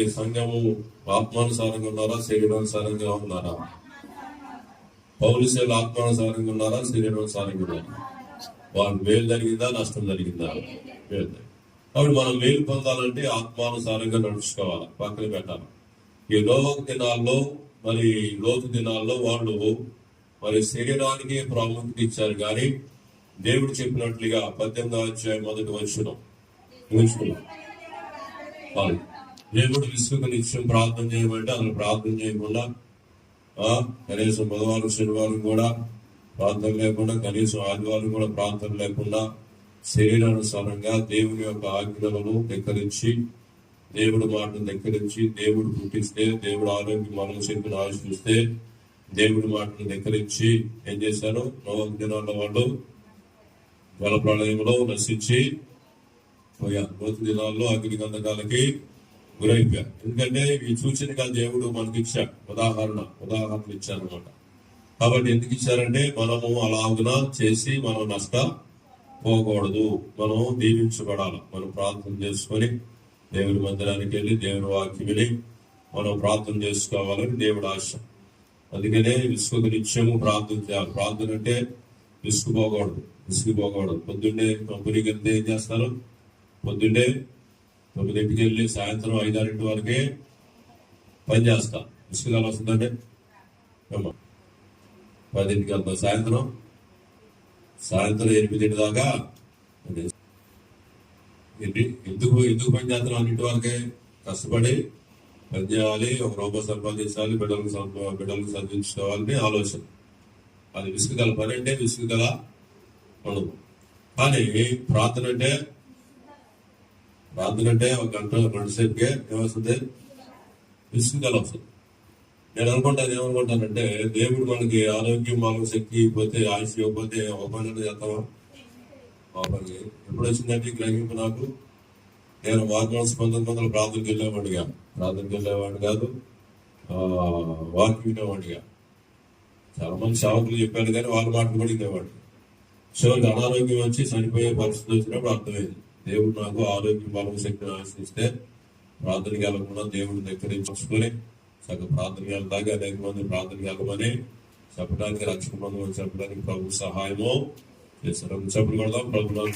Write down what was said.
ఈ సంఘము ఆత్మానుసారంగా ఉన్నారా, శరీరానుసారంగా ఉన్నారా? పౌలుసేలు ఆత్మానుసారంగా ఉన్నారా, శరీరానుసారంగా ఉన్నారా? వారు మేలు జరిగిందా, నష్టం జరిగిందా? మేలు. కాబట్టి మనం మేలు పొందాలంటే ఆత్మానుసారంగా నడుచుకోవాలి, పక్కన పెట్టాలి. ఈ లోక దినాల్లో మరి లోతు దినాల్లో వాళ్ళు మరి శరీరానికి ప్రాముఖ్యత ఇచ్చారు, కానీ దేవుడు చెప్పినట్లుగా 18వ అధ్యాయం 1వ వచనం దేవుడు విసుగు నిత్యం ప్రార్థన చేయమంటే అసలు ప్రార్థన చేయకుండా, కనీసం బుధవారం శనివారం కూడా ప్రార్థన లేకుండా, కనీసం ఆదివారం కూడా ప్రార్థన లేకుండా శరీరానుసారంగా దేవుని యొక్క ఆజ్ఞలను ధిక్కరించి, దేవుడు మాటను ధిక్కరించి, దేవుడు పుట్టిస్తే, దేవుడు ఆరోగ్యం మనం చెప్పిన ఆశిస్తే, దేవుడి మాటను ధిక్కరించి ఏం చేశారు? నోవహు దినాల్లో వాళ్ళు జల ప్రళయంలో నశించి పోయారు. లోతు దినాల్లో అగ్ని గంధకాలకి గురైపోయారు. ఎందుకంటే ఈ సూచనగా దేవుడు మనకి ఇచ్చాడు, ఉదాహరణలు ఇచ్చారనమాట. కాబట్టి ఎందుకు ఇచ్చారంటే మనము అలాగున చేసి మనం నష్టపోకూడదు, మనం దీవించబడాలి. మనం ప్రార్థన చేసుకొని దేవుని మందిరానికి వెళ్ళి దేవుని వాక్యం విని మనం ప్రార్థన చేసుకోవాలని దేవుడు ఆశ. అందుకనే విసుగు నిత్యము ప్రార్థన చేయాలి. ప్రార్థన అంటే విసుగుపోకూడదు. పొద్దున్నే కంపెనీకి వెళ్తే ఏం చేస్తారు? పొద్దున్నే 9ంటికి వెళ్ళి సాయంత్రం 5-6 వరకే పని చేస్తా. విసుగుదల వస్తుందంటే 10ంటికి వెళ్తాం, సాయంత్రం 8 దాకా ఎందుకు పని చేస్తున్నాం? 2 వరకే కష్టపడి పని చేయాలి, ఒక రూపాయి సంపాదించాలి, బిడ్డలకు చదివించుకోవాలని ఆలోచన. అది విసుగుదల పని అంటే విసుగుదల ఉండదు. కానీ ప్రార్థన అంటే 1 గంట 2 సేపుకే ఏమొస్తుంది? విసుగుదల వస్తుంది. నేను ఏమనుకుంటానంటే దేవుడు మనకి ఆరోగ్యం, మనకు శక్తి ఇవ్వకపోతే, ఆయుష్ ఇవ్వకపోతే ఒక పని చేస్తామా? పని ఎప్పుడు వచ్చిందంటే గ్రహింపు నాకు. నేను వాగ్దానం 1900 ప్రార్థనకి వెళ్ళేవాడిని కాదు, వాక్యం వినేవాడిగా. చాలా మంది సేవకులు చెప్పారు, కానీ వాళ్ళ మాటలు కూడా వినేవాడు. చివరికి అనారోగ్యం వచ్చి చనిపోయే పరిస్థితి వచ్చినప్పుడు అర్థమైంది, దేవుడు నాకు ఆరోగ్యం, బలం, శక్తిని ఆశిస్తే ప్రార్థనకి వెళ్ళకుండా దేవుడి దగ్గర చూసుకొని సగం ప్రార్థనకి వెళ్తాగా అనేక మంది ప్రార్థనకి వెళ్ళమని చెప్పడానికి, రక్షణ పొందమని చెప్పడానికి ప్రభు సహాయము చేశారు. చెప్పులు కొడదాం, ప్రభుత్వం